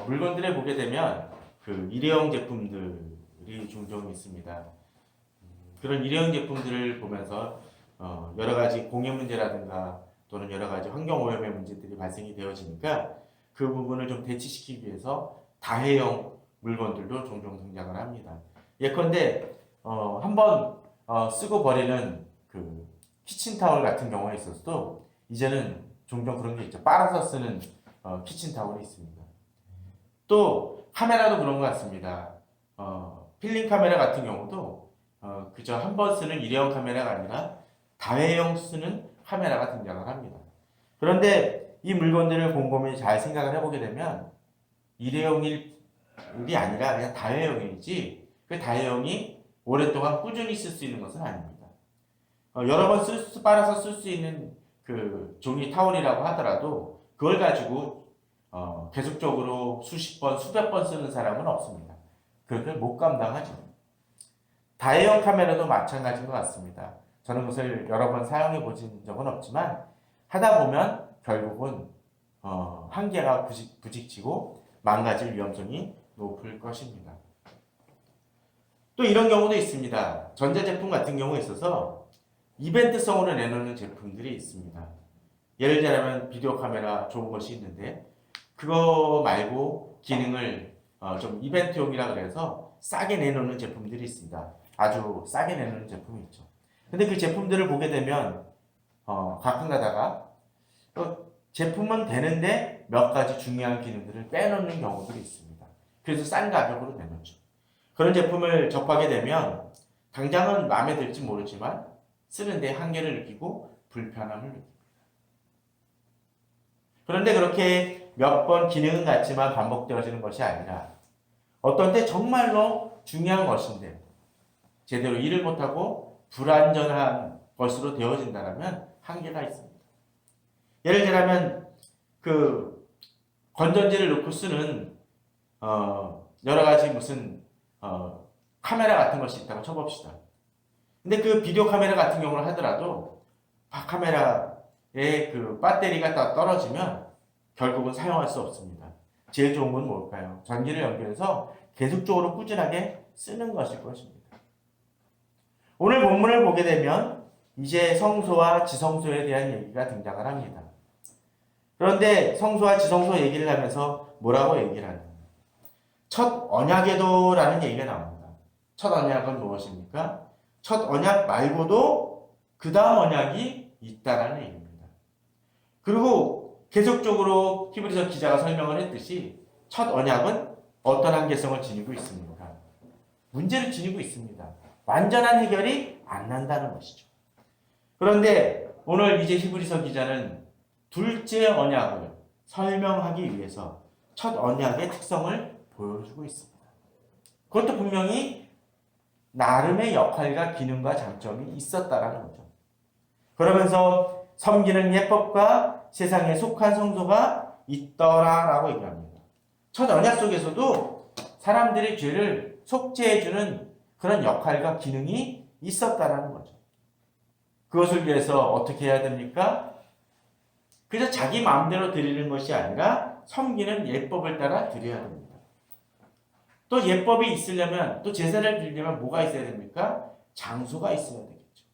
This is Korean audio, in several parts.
물건들을 보게 되면 그 일회용 제품들이 종종 있습니다. 그런 일회용 제품들을 보면서 여러 가지 공해 문제라든가 또는 여러 가지 환경 오염의 문제들이 발생이 되어지니까 그 부분을 좀 대치시키기 위해서 다회용 물건들도 종종 등장을 합니다. 예컨대 한번 쓰고 버리는 그 키친타월 같은 경우에 있어서도 이제는 종종 그런 게 있죠. 빨아서 쓰는 키친타월이 있습니다. 또 카메라도 그런 것 같습니다. 필름 카메라 같은 경우도 그저 한 번 쓰는 일회용 카메라가 아니라 다회용 쓰는 카메라가 등장을 합니다. 그런데 이 물건들을 곰곰이 잘 생각을 해보게 되면 일회용이 아니라 그냥 다회용이지 그 다회용이 오랫동안 꾸준히 쓸 수 있는 것은 아닙니다. 여러 번 빨아서 쓸 수 있는 그 종이 타월이라고 하더라도 그걸 가지고 계속적으로 수십 번, 수백 번 쓰는 사람은 없습니다. 그걸 못 감당하죠. 다회용 카메라도 마찬가지인 것 같습니다. 저는 그것을 여러 번 사용해 보진 적은 없지만 하다 보면 결국은 한계가 부딪히고 망가질 위험성이 높을 것입니다. 또 이런 경우도 있습니다. 전자제품 같은 경우에 있어서 이벤트성으로 내놓는 제품들이 있습니다. 예를 들자면 비디오 카메라 좋은 것이 있는데 그거 말고 기능을 좀 이벤트용이라 그래서 싸게 내놓는 제품들이 있습니다. 아주 싸게 내놓는 제품이 있죠. 근데 그 제품들을 보게 되면 가끔 가다가 제품은 되는데 몇 가지 중요한 기능들을 빼놓는 경우들이 있습니다. 그래서 싼 가격으로 내놓죠. 그런 제품을 접하게 되면 당장은 마음에 들지 모르지만 쓰는데 한계를 느끼고 불편함을 느낍니다. 그런데 그렇게 몇 번 기능은 같지만 반복되어지는 것이 아니라 어떤 때 정말로 중요한 것인데 제대로 일을 못하고 불완전한 것으로 되어진다면 한계가 있습니다. 예를 들자면 그 건전지를 넣고 쓰는 여러 가지 무슨 카메라 같은 것이 있다고 쳐봅시다. 근데 그 비디오 카메라 같은 경우를 하더라도 카메라의 그 배터리가 다 떨어지면 결국은 사용할 수 없습니다. 제일 좋은 건 뭘까요? 전기를 연결해서 계속적으로 꾸준하게 쓰는 것일 것입니다. 오늘 본문을 보게 되면 이제 성소와 지성소에 대한 얘기가 등장을 합니다. 그런데 성소와 지성소 얘기를 하면서 뭐라고 얘기를 하느냐? 첫 언약에도 라는 얘기가 나옵니다. 첫 언약은 무엇입니까? 첫 언약 말고도 그 다음 언약이 있다라는 얘기입니다. 그리고 계속적으로 히브리서 기자가 설명을 했듯이 첫 언약은 어떤 한계성을 지니고 있습니까? 문제를 지니고 있습니다. 완전한 해결이 안 난다는 것이죠. 그런데 오늘 이제 히브리서 기자는 둘째 언약을 설명하기 위해서 첫 언약의 특성을 보여주고 있습니다. 그것도 분명히 나름의 역할과 기능과 장점이 있었다라는 거죠. 그러면서 섬기는 예법과 세상에 속한 성소가 있더라라고 얘기합니다. 첫 언약 속에서도 사람들의 죄를 속죄해주는 그런 역할과 기능이 있었다라는 거죠. 그것을 위해서 어떻게 해야 됩니까? 그래서 자기 마음대로 드리는 것이 아니라 섬기는 예법을 따라 드려야 됩니다. 또 예법이 있으려면 또 제사를 드리려면 뭐가 있어야 됩니까? 장소가 있어야 되겠죠.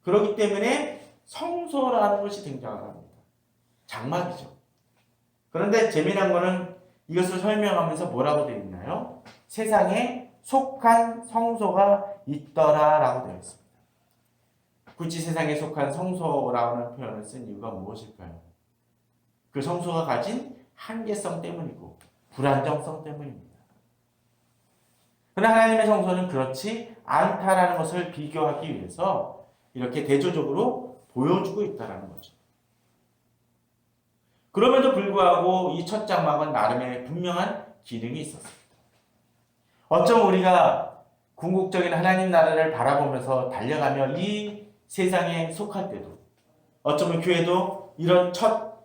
그렇기 때문에 성소라는 것이 등장을 합니다. 장막이죠. 그런데 재미난 거는 이것을 설명하면서 뭐라고 되어 있나요? 세상에 속한 성소가 있더라라고 되어 있습니다. 굳이 세상에 속한 성소라는 표현을 쓴 이유가 무엇일까요? 그 성소가 가진 한계성 때문이고 불안정성 때문입니다. 그러나 하나님의 성소는 그렇지 않다라는 것을 비교하기 위해서 이렇게 대조적으로 보여주고 있다는 거죠. 그럼에도 불구하고 이 첫 장막은 나름의 분명한 기능이 있었습니다. 어쩜 우리가 궁극적인 하나님 나라를 바라보면서 달려가며 이 세상에 속할 때도 어쩌면 교회도 이런 첫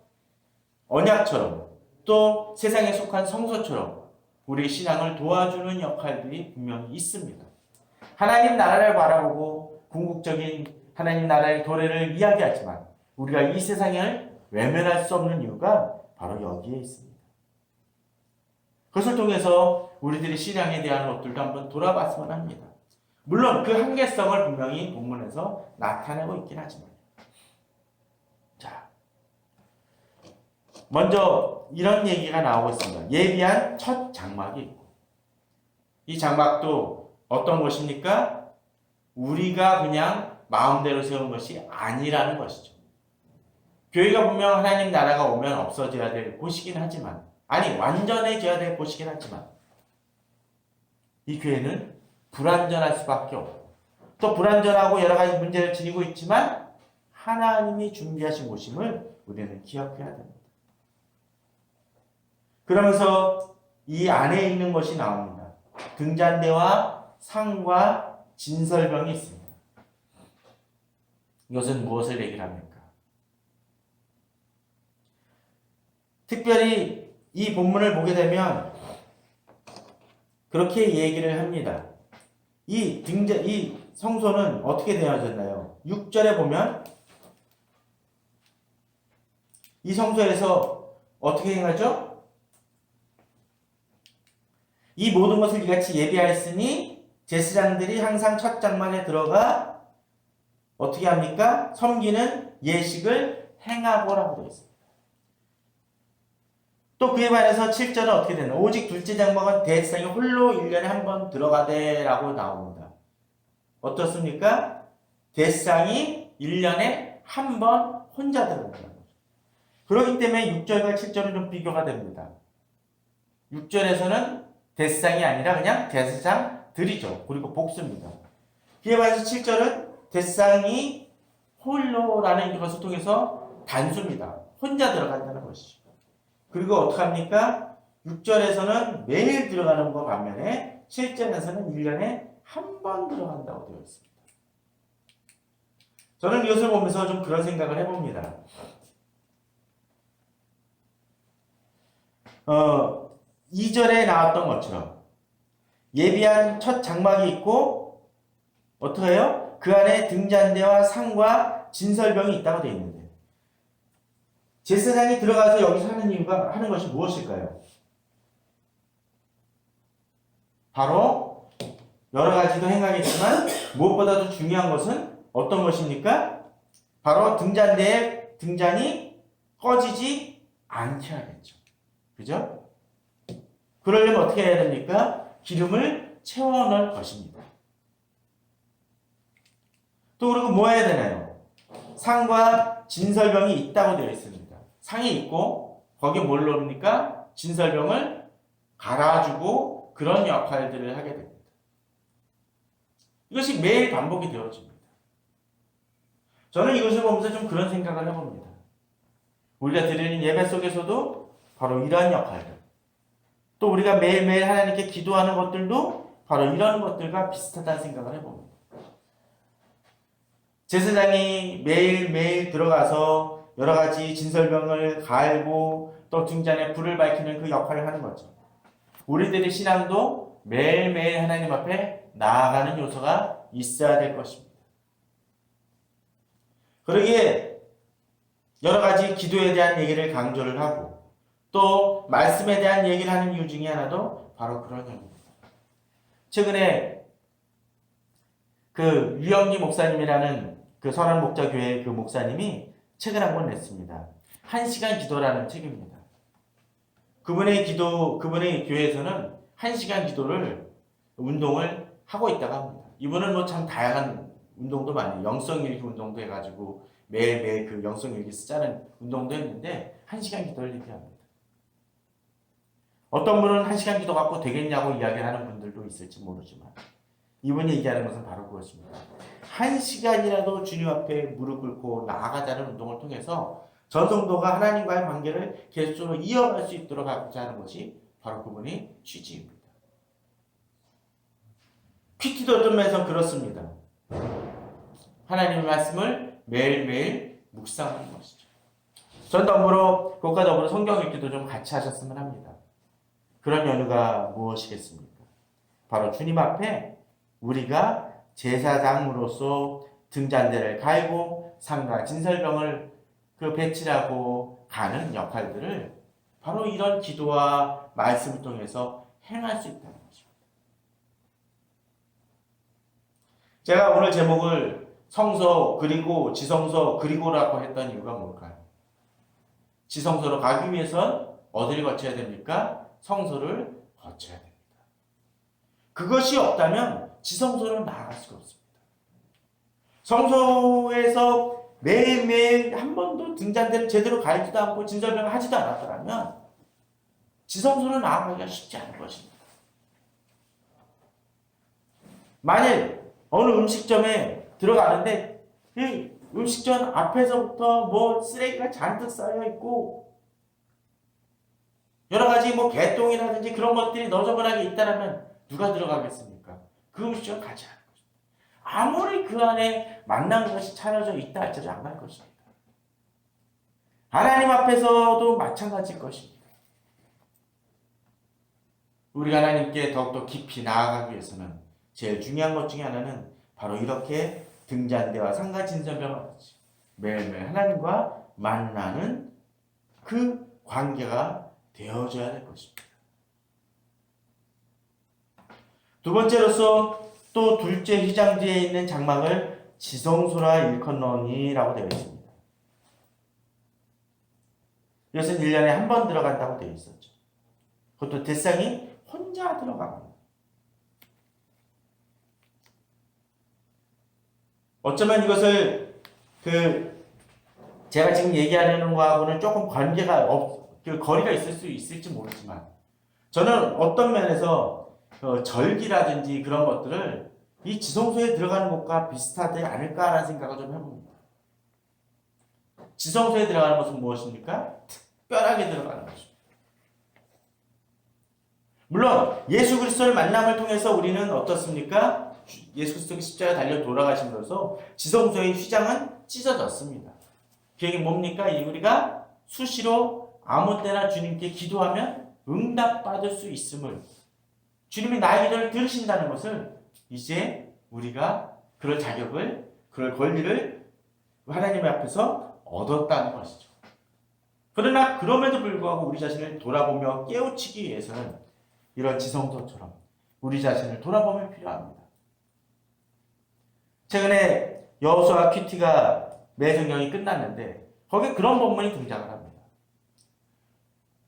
언약처럼 또 세상에 속한 성소처럼 우리 신앙을 도와주는 역할들이 분명히 있습니다. 하나님 나라를 바라보고 궁극적인 하나님 나라의 도래를 이야기하지만 우리가 이 세상을 외면할 수 없는 이유가 바로 여기에 있습니다. 그것을 통해서 우리들이 신앙에 대한 것들도 한번 돌아봤으면 합니다. 물론 그 한계성을 분명히 본문에서 나타내고 있긴 하지만. 자, 먼저 이런 얘기가 나오고 있습니다. 예비한 첫 장막이 있고, 이 장막도 어떤 것입니까? 우리가 그냥 마음대로 세운 것이 아니라는 것이죠. 교회가 분명 하나님 나라가 오면 없어져야 될 곳이긴 하지만, 아니 완전해져야 될 곳이긴 하지만, 이 교회는 불완전할 수밖에 없고, 또 불완전하고 여러 가지 문제를 지니고 있지만 하나님이 준비하신 곳임을 우리는 기억해야 됩니다. 그러면서 이 안에 있는 것이 나옵니다. 등잔대와 상과 진설병이 있습니다. 이것은 무엇을 얘기를 합니까? 특별히 이 본문을 보게 되면 그렇게 얘기를 합니다. 이 성소는 어떻게 되어졌나요? 6절에 보면 이 성소에서 어떻게 행하죠? 이 모든 것을 이같이 예비하였으니 제사장들이 항상 첫 장막에 들어가 어떻게 합니까? 섬기는 예식을 행하고라고 되어 있습니다. 또 그에 반해서 7절은 어떻게 되나? 오직 둘째 장막은 대제사장이 홀로 1년에 한 번 들어가되라고 나옵니다. 어떻습니까? 대제사장이 1년에 한 번 혼자 들어간다는 거죠. 그렇기 때문에 6절과 7절은 좀 비교가 됩니다. 6절에서는 대제사장이 아니라 그냥 제사장들이죠. 그리고 복수입니다. 그에 반해서 7절은 대제사장이 홀로라는 것을 통해서 단수입니다. 혼자 들어간다는 것이죠. 그리고 어떡합니까? 6절에서는 매일 들어가는 것 반면에 7절에서는 1년에 한 번 들어간다고 되어 있습니다. 저는 이것을 보면서 좀 그런 생각을 해봅니다. 2절에 나왔던 것처럼 예비한 첫 장막이 있고 어떻게 해요? 그 안에 등잔대와 상과 진설병이 있다고 되어 있는데 제사장이 들어가서 여기서 하는 것이 무엇일까요? 바로 여러 가지도 행하겠지만 무엇보다도 중요한 것은 어떤 것입니까? 바로 등잔대의 등잔이 꺼지지 않게 하겠죠. 그죠? 그러려면 어떻게 해야 됩니까? 기름을 채워넣을 것입니다. 또 그리고 뭐 해야 되나요? 상과 진설병이 있다고 되어 있습니다. 상이 있고 거기에 뭘 넣습니까? 진설병을 갈아주고 그런 역할들을 하게 됩니다. 이것이 매일 반복이 되어집니다. 저는 이것을 보면서 좀 그런 생각을 해봅니다. 우리가 드리는 예배 속에서도 바로 이러한 역할들, 또 우리가 매일매일 하나님께 기도하는 것들도 바로 이런 것들과 비슷하다는 생각을 해봅니다. 제사장이 매일매일 들어가서 여러 가지 진설병을 갈고 또 등잔에 불을 밝히는 그 역할을 하는 거죠. 우리들의 신앙도 매일매일 하나님 앞에 나아가는 요소가 있어야 될 것입니다. 그러기에 여러 가지 기도에 대한 얘기를 강조를 하고 또 말씀에 대한 얘기를 하는 이유 중에 하나도 바로 그런 얘기입니다. 최근에 그 유영기 목사님이라는 그 선한 목자 교회 그 목사님이 책을 한 권 냈습니다. 1시간 기도라는 책입니다. 그분의 교회에서는 1시간 기도를 운동을 하고 있다고 합니다. 이분은 뭐 참 다양한 운동도 많이, 영성일기 운동도 해가지고 매일매일 그 영성일기 쓰자는 운동도 했는데 1시간 기도를 얘기합니다. 어떤 분은 1시간 기도 갖고 되겠냐고 이야기하는 분들도 있을지 모르지만 이분이 얘기하는 것은 바로 그것입니다. 1시간이라도 주님 앞에 무릎 꿇고 나아가자는 운동을 통해서 전성도가 하나님과의 관계를 계속적으로 이어갈 수 있도록 하고자 하는 것이 바로 그분의 취지입니다. 퀴티도 어떤 면에서 그렇습니다. 하나님의 말씀을 매일매일 묵상하는 것이죠. 전 더불어 그것과 더불어 성경 읽기도 좀 같이 하셨으면 합니다. 그런 연유가 무엇이겠습니까? 바로 주님 앞에 우리가 제사장으로서 등잔대를 갈고 상과 진설병을 그 배치하고 가는 역할들을 바로 이런 기도와 말씀을 통해서 행할 수 있다는 것입니다. 제가 오늘 제목을 성소 그리고 지성소 그리고라고 했던 이유가 뭘까요? 지성소로 가기 위해선 어디를 거쳐야 됩니까? 성소를 거쳐야 됩니다. 그것이 없다면 지성소로 나아갈 수가 없습니다. 성소에서 매일매일 한 번도 등잔대를 제대로 갈지도 않고 진설명을 하지도 않았더라면 지성소로 나아가기가 쉽지 않을 것입니다. 만일 어느 음식점에 들어가는데 이 음식점 앞에서부터 뭐 쓰레기가 잔뜩 쌓여있고 여러 가지 뭐 개똥이라든지 그런 것들이 너저분하게 있다면 누가 들어가겠습니까? 그 음식점 가지 않을 것입니다. 아무리 그 안에 만난 것이 차려져 있다 할지라도 안 갈 것입니다. 하나님 앞에서도 마찬가지일 것입니다. 우리가 하나님께 더욱더 깊이 나아가기 위해서는 제일 중요한 것 중에 하나는 바로 이렇게 등잔대와 상가진설명과 같이 매일매일 하나님과 만나는 그 관계가 되어져야 될 것입니다. 두 번째로서 또 둘째 휘장지에 있는 장막을 지성소라 일컫노니라고 되어 있습니다. 이것은 1년에 한 번 들어간다고 되어 있었죠. 그것도 대상이 혼자 들어갑니다. 어쩌면 이것을 제가 지금 얘기하려는 거하고는 조금 관계가 거리가 있을 수 있을지 모르지만 저는 어떤 면에서 절기라든지 그런 것들을 이 지성소에 들어가는 것과 비슷하지 않을까라는 생각을 좀 해봅니다. 지성소에 들어가는 것은 무엇입니까? 특별하게 들어가는 것입니다. 물론 예수 그리스도를 만남을 통해서 우리는 어떻습니까? 예수 그리스도가 십자가에 달려 돌아가심으로써 지성소의 휘장은 찢어졌습니다. 그게 뭡니까? 우리가 수시로 아무 때나 주님께 기도하면 응답받을 수 있음을, 주님이 나의 기도를 들으신다는 것을 이제 우리가 그럴 자격을, 그럴 권리를 하나님 앞에서 얻었다는 것이죠. 그러나 그럼에도 불구하고 우리 자신을 돌아보며 깨우치기 위해서는 이런 지성소처럼 우리 자신을 돌아보면 필요합니다. 최근에 여호수아 큐티가 매성경이 끝났는데 거기에 그런 본문이 등장을 합니다.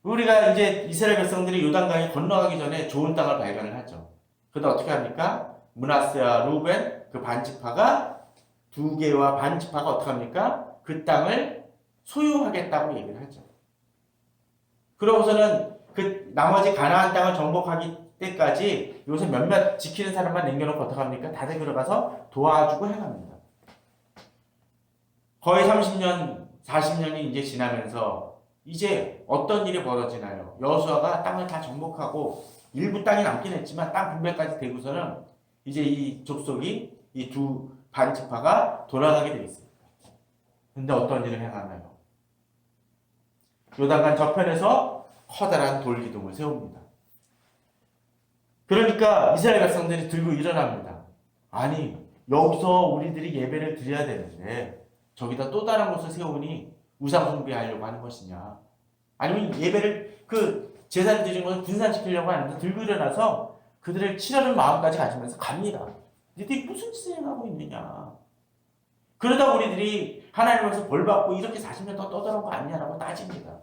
우리가 이제 이스라엘 백성들이 요단강에 건너가기 전에 좋은 땅을 발견을 하죠. 그런데 어떻게 합니까? 므낫세와 루벤 그 반지파가 두 개와 반지파가 어떻게 합니까? 그 땅을 소유하겠다고 얘기를 하죠. 그러고서는 그 나머지 가나안 땅을 정복하기 때까지 요새 몇몇 지키는 사람만 남겨놓고 어떻게 합니까? 다들 들어가서 도와주고 행합니다. 거의 30년, 40년이 이제 지나면서 이제 어떤 일이 벌어지나요? 여호수아가 땅을 다 정복하고 일부 땅이 남긴 했지만 땅 분배까지 되고서는 이제 이 족속이 이 두 반지파가 돌아가게 되어 있습니다. 근데 어떤 일을 행하나요? 요단강 저편에서 커다란 돌기둥을 세웁니다. 그러니까 이스라엘 백성들이 들고 일어납니다. 아니, 여기서 우리들이 예배를 드려야 되는데 저기다 또 다른 곳을 세우니 우상 숭배하려고 하는 것이냐? 아니면 예배를 제사를 드리는 것을 분산시키려고 하는데 들고 일어나서 그들을 치려는 마음까지 가지면서 갑니다. 너희들이 무슨 짓을 행하고 있느냐? 그러다 우리들이 하나님께서 벌받고 이렇게 40년 더 떠들어온 거 아니냐라고 따집니다.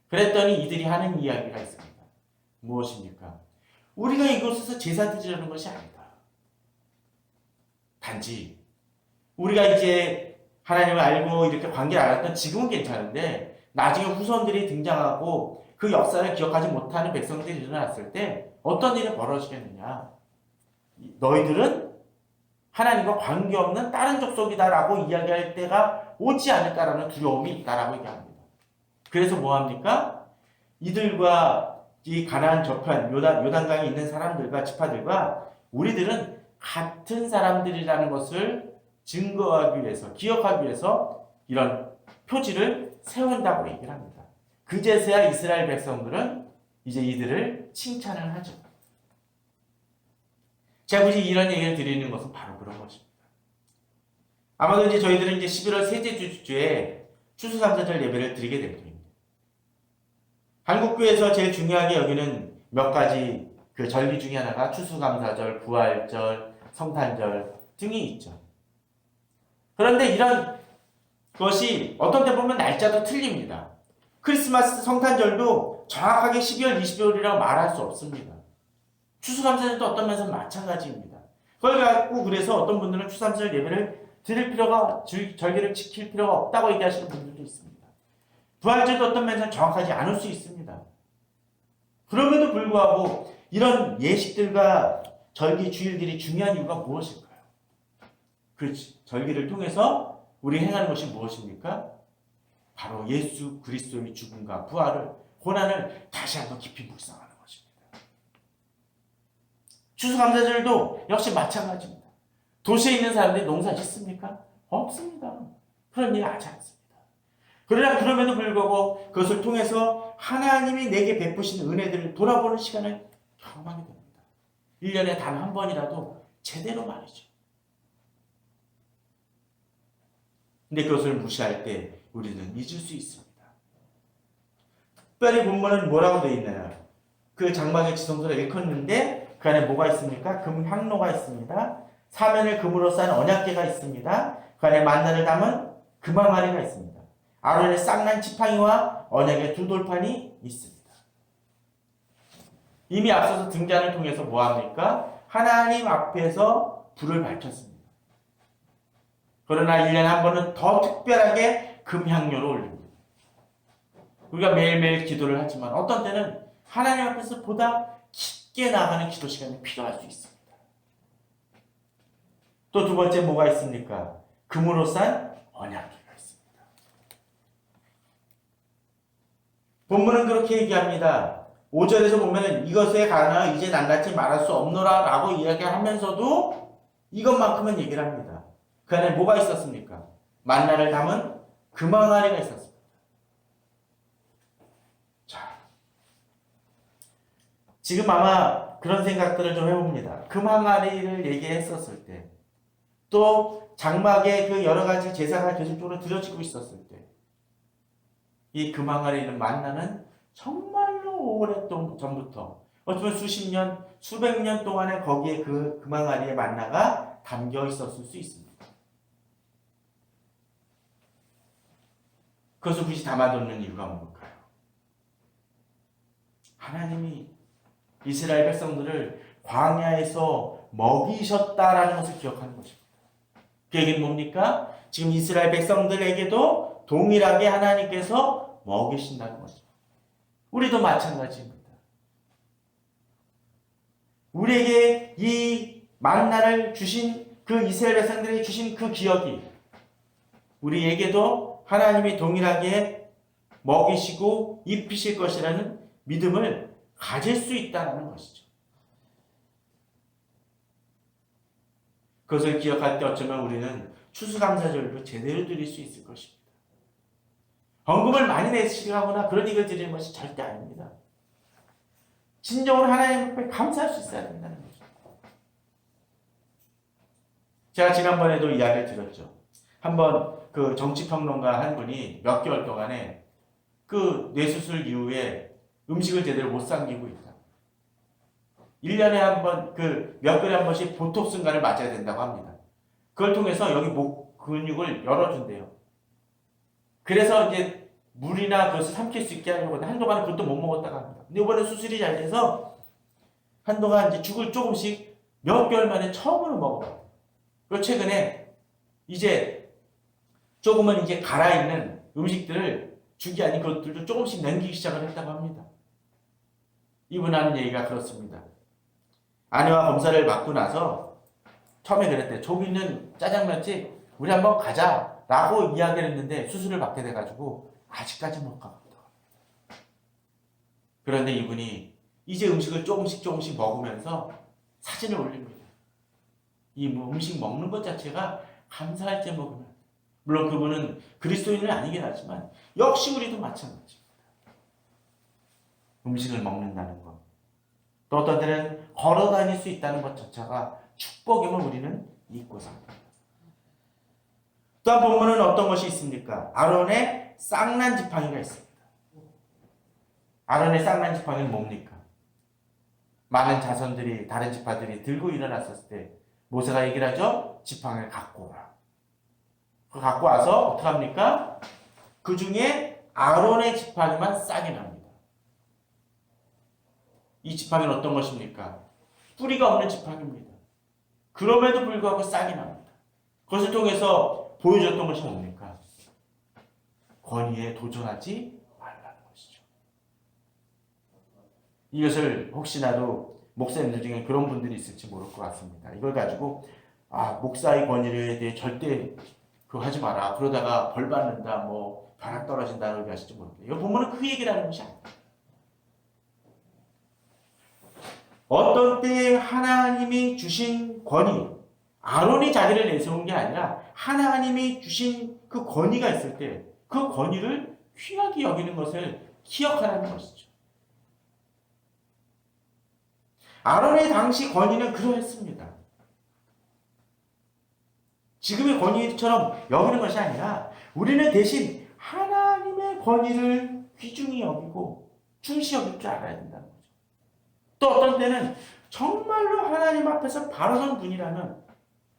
그랬더니 이들이 하는 이야기가 있습니다. 무엇입니까? 우리가 이곳에서 제사 드리려는 것이 아니다. 단지 우리가 이제 하나님을 알고 이렇게 관계를 알았던 지금은 괜찮은데 나중에 후손들이 등장하고 그 역사를 기억하지 못하는 백성들이 일어났을 때 어떤 일이 벌어지겠느냐? 너희들은 하나님과 관계없는 다른 족속이다라고 이야기할 때가 오지 않을까라는 두려움이 있다라고 얘기합니다. 그래서 뭐합니까? 이들과 이 가나안 저편 요단강에 있는 사람들과 지파들과 우리들은 같은 사람들이라는 것을 증거하기 위해서, 기억하기 위해서 이런 표지를 세운다고 얘기를 합니다. 그제서야 이스라엘 백성들은 이제 이들을 칭찬을 하죠. 제가 굳이 이런 얘기를 드리는 것은 바로 그런 것입니다. 아마도 이제 저희들은 이제 11월 셋째 주에 추수감사절 예배를 드리게 될 겁니다. 한국교회에서 제일 중요하게 여기는 몇 가지 그 절기 중에 하나가 추수감사절, 부활절, 성탄절 등이 있죠. 그런데 이런 것이 어떤 때 보면 날짜도 틀립니다. 크리스마스, 성탄절도 정확하게 12월 25일이라고 말할 수 없습니다. 추수감사절도 어떤 면에서 마찬가지입니다. 그걸 갖고 그래서 어떤 분들은 추수감사절 예배를 드릴 필요가, 절기를 지킬 필요가 없다고 얘기하시는 분들도 있습니다. 부활절도 어떤 면에서 정확하지 않을 수 있습니다. 그럼에도 불구하고 이런 예식들과 절기 주일들이 중요한 이유가 무엇일까요? 그 절기를 통해서 우리 행하는 것이 무엇입니까? 바로 예수 그리스도의 죽음과 부활을, 고난을 다시 한번 깊이 묵상하는 것입니다. 추수감사절도 역시 마찬가지입니다. 도시에 있는 사람들이 농사 짓습니까? 없습니다. 그런 일 하지 않습니다. 그러나 그럼에도 불구하고 그것을 통해서 하나님이 내게 베푸신 은혜들을 돌아보는 시간을 경험하게 됩니다. 1년에 단 한 번이라도 제대로 말이죠. 근데 그것을 무시할 때 우리는 잊을 수 있습니다. 특별히 본문은 뭐라고 되어 있나요? 그 장막의 지성소를 일컫는데 그 안에 뭐가 있습니까? 금향로가 있습니다. 사면을 금으로 싼 언약궤가 있습니다. 그 안에 만나를 담은 금항아리가 있습니다. 아론의 쌍난 지팡이와 언약의 두 돌판이 있습니다. 이미 앞서서 등잔을 통해서 뭐합니까? 하나님 앞에서 불을 밝혔습니다. 그러나 1년에 한 번은 더 특별하게 금향료를 올립니다. 우리가 매일매일 기도를 하지만 어떤 때는 하나님 앞에서 보다 깊게 나가는 기도 시간이 필요할 수 있습니다. 또 두 번째 뭐가 있습니까? 금으로 싼 언약궤가 있습니다. 본문은 그렇게 얘기합니다. 5절에서 보면 이것에 관하여 이제 낱낱이 말할 수 없노라 라고 이야기하면서도 이것만큼은 얘기를 합니다. 그 안에 뭐가 있었습니까? 만나를 담은 금항아리가 있었습니다. 자, 지금 아마 그런 생각들을 좀 해봅니다. 금항아리를 얘기했었을 때, 또 장막에 그 여러 가지 제사가 계속적으로 드려지고 있었을 때, 이 금항아리는 만나는 정말로 오랫동안 전부터, 어쩌면 수십 년, 수백 년 동안에 거기에 그 금항아리의 만나가 담겨 있었을 수 있습니다. 그것을 굳이 담아두는 이유가 뭘까요? 하나님이 이스라엘 백성들을 광야에서 먹이셨다라는 것을 기억하는 것입니다. 그 얘기는 뭡니까? 지금 이스라엘 백성들에게도 동일하게 하나님께서 먹이신다는 것입니다. 우리도 마찬가지입니다. 우리에게 이 만나를 주신 그 이스라엘 백성들에게 주신 그 기억이 우리에게도 하나님이 동일하게 먹이시고 입히실 것이라는 믿음을 가질 수 있다는 것이죠. 그것을 기억할 때 어쩌면 우리는 추수감사절도 제대로 드릴 수 있을 것입니다. 헌금을 많이 내시거나 그런 얘기를 드리는 것이 절대 아닙니다. 진정으로 하나님 앞에 감사할 수 있어야 된다는 거죠. 제가 지난번에도 이야기를 드렸죠. 한번 그 정치평론가 한 분이 몇 개월 동안에 그 뇌수술 이후에 음식을 제대로 못 삼키고 있다. 1년에 한 번, 몇 개월에 한 번씩 보톡스인가를 맞아야 된다고 합니다. 그걸 통해서 여기 목 근육을 열어준대요. 그래서 이제 물이나 그것을 삼킬 수 있게 하려고 한동안은 그것도 못 먹었다고 합니다. 근데 이번에 수술이 잘 돼서 한동안 이제 죽을 조금씩 몇 개월 만에 처음으로 먹어봤대요. 그리고 최근에 이제 조금은 이제 갈아있는 음식들을 죽이 아닌 것들도 조금씩 남기기 시작을 했다고 합니다. 이분 하는 얘기가 그렇습니다. 아내와 검사를 받고 나서 처음에 그랬대. 저기 있는 짜장면집 우리 한번 가자 라고 이야기를 했는데 수술을 받게 돼가지고 아직까지 못 가봤다. 그런데 이분이 이제 음식을 조금씩 먹으면서 사진을 올립니다. 이 음식 먹는 것 자체가 감사할 때 먹으면, 물론 그분은 그리스도인은 아니긴 하지만 역시 우리도 마찬가지입니다. 음식을 먹는다는 것, 또 어떤 때는 걸어 다닐 수 있다는 것 자체가 축복임을 우리는 잊고 삽니다. 또한 본문은 어떤 것이 있습니까? 아론의 쌍난 지팡이가 있습니다. 아론의 쌍난 지팡이는 뭡니까? 많은 자손들이 다른 지파들이 들고 일어났었을 때 모세가 얘기를 하죠. 지팡이를 갖고 오라. 그 갖고 와서 어떻게 합니까? 그 중에 아론의 지팡이만 싹이 납니다. 이 지팡이는 어떤 것입니까? 뿌리가 없는 지팡이입니다. 그럼에도 불구하고 싹이 납니다. 그것을 통해서 보여줬던 것이 뭡니까? 권위에 도전하지 말라는 것이죠. 이것을 혹시나도 목사님들 중에 그런 분들이 있을지 모를 것 같습니다. 이걸 가지고 목사의 권위에 대해 절대 그거 하지 마라. 그러다가 벌 받는다. 뭐 벼락 떨어진다는 걸 하실지 모르겠어요. 이거 보면은 그 얘기를 하는 것이 아니에요. 어떤 때에 하나님이 주신 권위, 아론이 자기를 내세운 게 아니라 하나님이 주신 그 권위가 있을 때 그 권위를 귀하게 여기는 것을 기억하라는 것이죠. 아론의 당시 권위는 그러했습니다. 지금의 권위처럼 여기는 것이 아니라 우리는 대신 하나님의 권위를 귀중히 여기고 중시 여길 줄 알아야 된다는 거죠. 또 어떤 때는 정말로 하나님 앞에서 바로 선 분이라면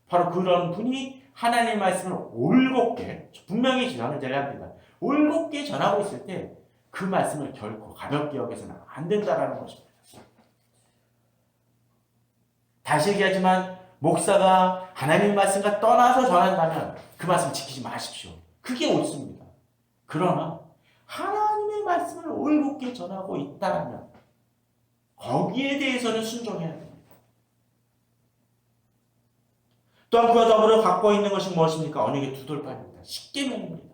바로 그런 분이 하나님의 말씀을 올곧게, 분명히 전하는 제가 합니다. 올곧게 전하고 있을 때 그 말씀을 결코 가볍게 여겨서는 안 된다라는 것입니다. 다시 얘기하지만 목사가 하나님의 말씀과 떠나서 전한다면 그 말씀 지키지 마십시오. 그게 옳습니다. 그러나 하나님의 말씀을 올곧게 전하고 있다면 거기에 대해서는 순종해야 됩니다. 또한 그와 더불어 갖고 있는 것이 무엇입니까? 언약의 두 돌판입니다. 십계명입니다.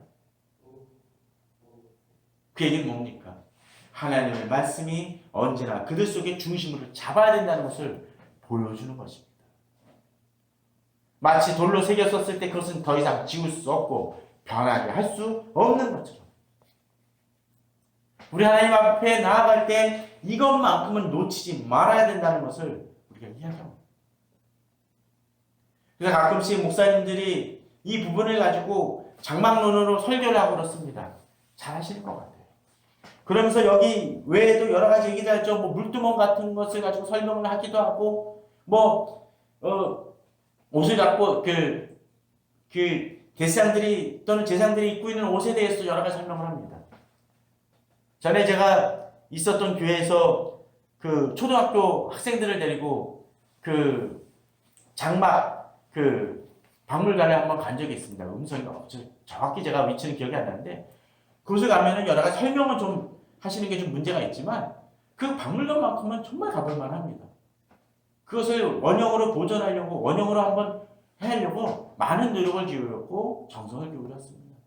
그 얘기는 뭡니까? 하나님의 말씀이 언제나 그들 속에 중심으로 잡아야 된다는 것을 보여주는 것입니다. 마치 돌로 새겼었을 때 그것은 더 이상 지울 수 없고 변하게 할 수 없는 것처럼 우리 하나님 앞에 나아갈 때 이것만큼은 놓치지 말아야 된다는 것을 우리가 이해합니다. 그래서 가끔씩 목사님들이 이 부분을 가지고 장막론으로 설교를 하고 그렇습니다. 잘 하시는 것 같아요. 그러면서 여기 외에도 여러 가지 얘기를 하죠. 뭐 물두멍 같은 것을 가지고 설명을 하기도 하고 옷을 갖고 그 대상들이 또는 제상들이 입고 있는 옷에 대해서 여러 가지 설명을 합니다. 전에 제가 있었던 교회에서 그 초등학교 학생들을 데리고 그 장막 그 박물관에 한번 간 적이 있습니다. 음성이 정확히 제가 위치는 기억이 안 나는데 그곳에 가면은 여러 가지 설명을 좀 하시는 게 좀 문제가 있지만 그 박물관만큼은 정말 가볼 만합니다. 그것을 원형으로 보존하려고 원형으로 한번 하려고 많은 노력을 기울였고 정성을 기울였습니다.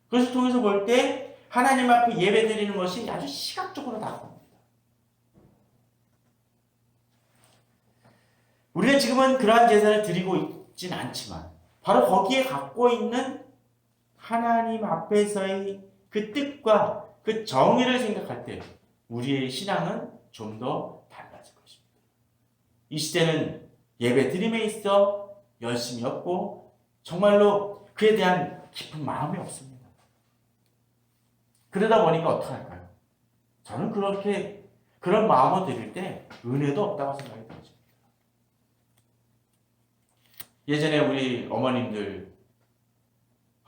그것을 통해서 볼 때 하나님 앞에 예배 드리는 것이 아주 시각적으로 다가옵니다. 우리가 지금은 그러한 제사를 드리고 있진 않지만 바로 거기에 갖고 있는 하나님 앞에서의 그 뜻과 그 정의를 생각할 때 우리의 신앙은 좀 더 달라질 것입니다. 이 시대는 예배 드림에 있어 열심이 없고 정말로 그에 대한 깊은 마음이 없습니다. 그러다 보니까 어떻게 할까요? 저는 그런 마음을 드릴 때 은혜도 없다고 생각이 들어집니다. 예전에 우리 어머님들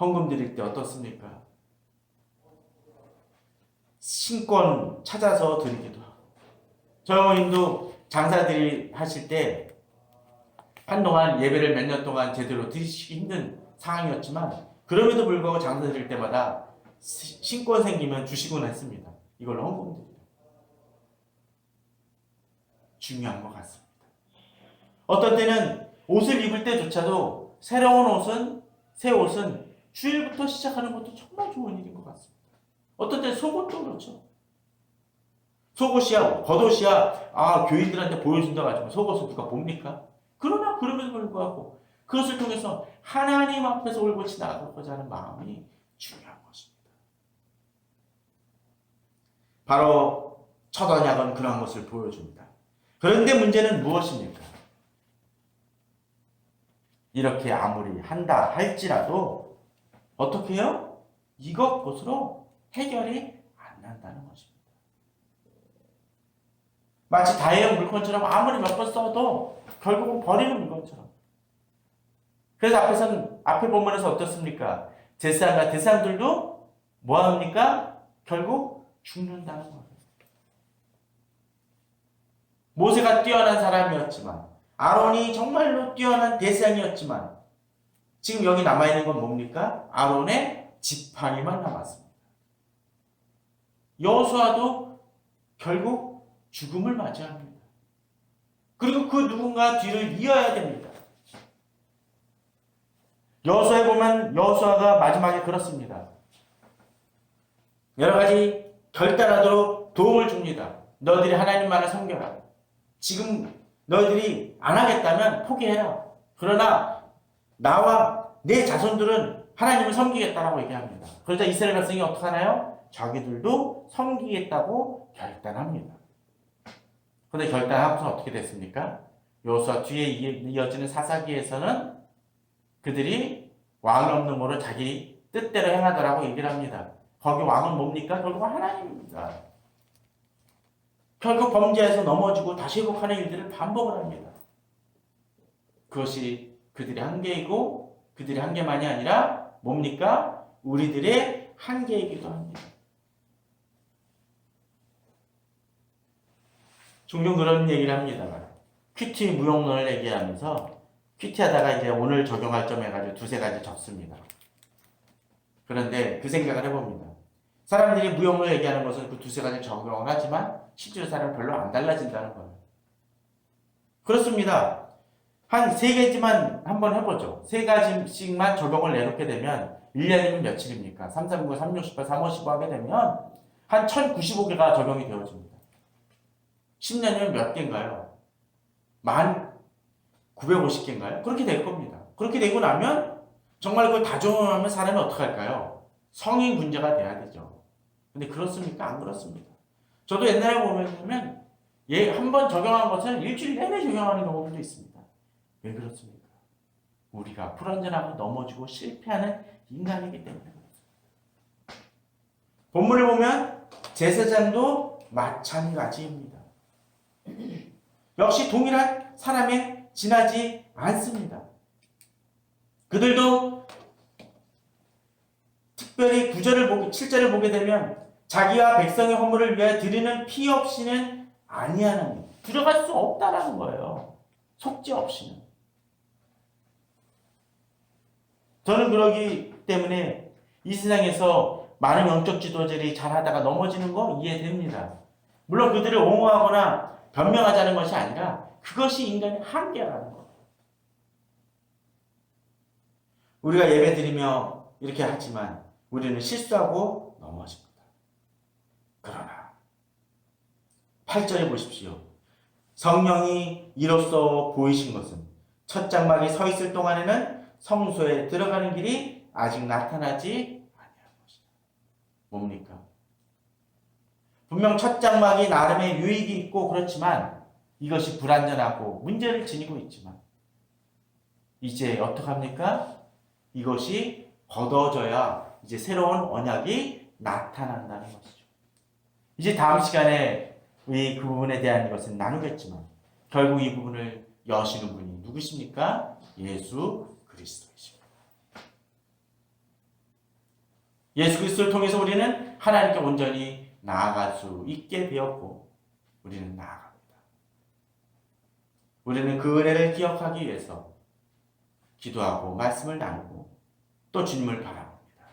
헌금 드릴 때 어떻습니까? 신권 찾아서 드리기도 하고 저희 어머님도 장사들이 하실 때 한동안 예배를 몇 년 동안 제대로 드리시기 힘든 상황이었지만 그럼에도 불구하고 장사 드릴 때마다 신권 생기면 주시곤 했습니다. 이걸로 헌금 드립니다. 중요한 것 같습니다. 어떤 때는 옷을 입을 때조차도 새 옷은 주일부터 시작하는 것도 정말 좋은 일인 것 같습니다. 어떤 때는 속옷도 그렇죠. 속옷이야, 겉옷이야, 교인들한테 보여준다고 하지만 속옷은 누가 봅니까? 그러나 그럼에도 불구하고 그것을 통해서 하나님 앞에서 올곧이 나아가고자 하는 마음이 중요한 것입니다. 바로 첫 언약은 그런 것을 보여줍니다. 그런데 문제는 무엇입니까? 이렇게 아무리 한다 할지라도 어떻게 해요? 이것으로 해결이 안 난다는 것입니다. 마치 다이어 물건처럼 아무리 몇 번 써도 결국은 버리는 물건처럼. 그래서 앞에 본문에서 어떻습니까? 제사장과 대상들도 뭐합니까? 결국 죽는다는 거예요. 모세가 뛰어난 사람이었지만, 아론이 정말로 뛰어난 대상이었지만, 지금 여기 남아있는 건 뭡니까? 아론의 지팡이만 남았습니다. 여호수아도 결국 죽음을 맞이합니다. 그리고 그 누군가 뒤를 이어야 됩니다. 여호수아에 보면 여호수아가 마지막에 그렇습니다. 여러 가지 결단하도록 도움을 줍니다. 너희들이 하나님만을 섬겨라. 지금 너희들이 안 하겠다면 포기해라. 그러나 나와 내 자손들은 하나님을 섬기겠다라고 얘기합니다. 그러자 이스라엘 백성이 어떻게 하나요? 자기들도 섬기겠다고 결단합니다. 그런데 결단하고서 어떻게 됐습니까? 여호수아 뒤에 이어지는 사사기에서는 그들이 왕이 없는 모로 자기 뜻대로 행하더라고 얘기를 합니다. 거기 왕은 뭡니까? 결국 하나님입니다. 결국 범죄에서 넘어지고 다시 회복하는 일들을 반복을 합니다. 그것이 그들의 한계이고 그들의 한계만이 아니라 뭡니까? 우리들의 한계이기도 합니다. 종종 그런 얘기를 합니다만 큐티 무용론을 얘기하면서 큐티하다가 이제 오늘 적용할 점 해가지고 두세 가지 적습니다. 그런데 그 생각을 해봅니다. 사람들이 무용론을 얘기하는 것은 그 두세 가지 적용을 하지만 실제로 사람은 별로 안 달라진다는 거예요. 그렇습니다. 한 세 개지만 한번 해보죠. 세 가지씩만 적용을 내놓게 되면 1년이면 며칠입니까? 3, 3, 9, 3, 6, 18, 3, 5, 15 하게 되면 한 1095개가 적용이 되어집니다. 10년이면 몇 개인가요? 1950개인가요? 그렇게 될 겁니다. 그렇게 되고 나면 정말 그걸 다 적용하면 사람이 어떻게 할까요? 성인 문제가 돼야 되죠. 근데 그렇습니까? 안 그렇습니다. 저도 옛날에 보면 한 번 적용한 것을 일주일 내내 적용하는 경우도 있습니다. 왜 그렇습니까? 우리가 불완전하고 넘어지고 실패하는 인간이기 때문에 그렇습니다. 본문을 보면 제사장도 마찬가지입니다. 역시 동일한 사람에 지나지 않습니다. 그들도 특별히 7절을 보게 되면 자기와 백성의 허물을 위하여 드리는 피 없이는 아니하나니 들어갈 수 없다라는 거예요. 속죄 없이는. 저는 그러기 때문에 이 세상에서 많은 영적 지도자들이 잘하다가 넘어지는 거 이해됩니다. 물론 그들을 옹호하거나 변명하자는 것이 아니라 그것이 인간의 한계라는 거예요. 우리가 예배 드리며 이렇게 하지만 우리는 실수하고 넘어집니다. 그러나 8절에 보십시오. 성령이 이로써 보이신 것은 첫 장막이 서 있을 동안에는 성소에 들어가는 길이 아직 나타나지 아니한 것이다. 뭡니까? 분명 첫 장막이 나름의 유익이 있고 그렇지만 이것이 불완전하고 문제를 지니고 있지만 이제 어떡합니까? 이것이 걷어져야 이제 새로운 언약이 나타난다는 것이죠. 이제 다음 시간에 그 부분에 대한 것은 나누겠지만 결국 이 부분을 여시는 분이 누구십니까? 예수 그리스도이십니다. 예수 그리스도를 통해서 우리는 하나님께 온전히 나아갈 수 있게 되었고 우리는 나아갑니다. 우리는 그 은혜를 기억하기 위해서 기도하고 말씀을 나누고 또 주님을 바라봅니다.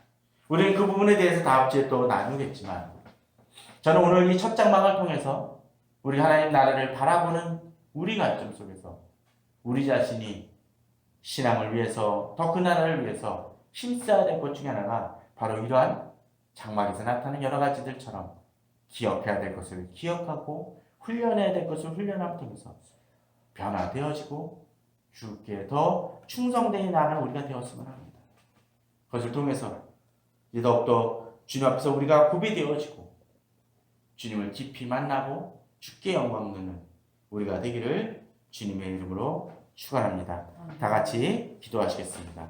우리는 그 부분에 대해서 다음 주에 또 나누겠지만 저는 오늘 이 첫 장막을 통해서 우리 하나님 나라를 바라보는 우리 관점 속에서 우리 자신이 신앙을 위해서 더 그 나라를 위해서 힘써야 될 것 중에 하나가 바로 이러한 장막에서 나타나는 여러 가지들처럼 기억해야 될 것을 기억하고 훈련해야 될 것을 훈련함을 통해서 변화되어지고 주께 더 충성되어 나가는 우리가 되었으면 합니다. 그것을 통해서 더욱더 주님 앞에서 우리가 구비되어지고 주님을 깊이 만나고 주께 영광 듣는 우리가 되기를 주님의 이름으로 축원합니다. 다 같이 기도하시겠습니다.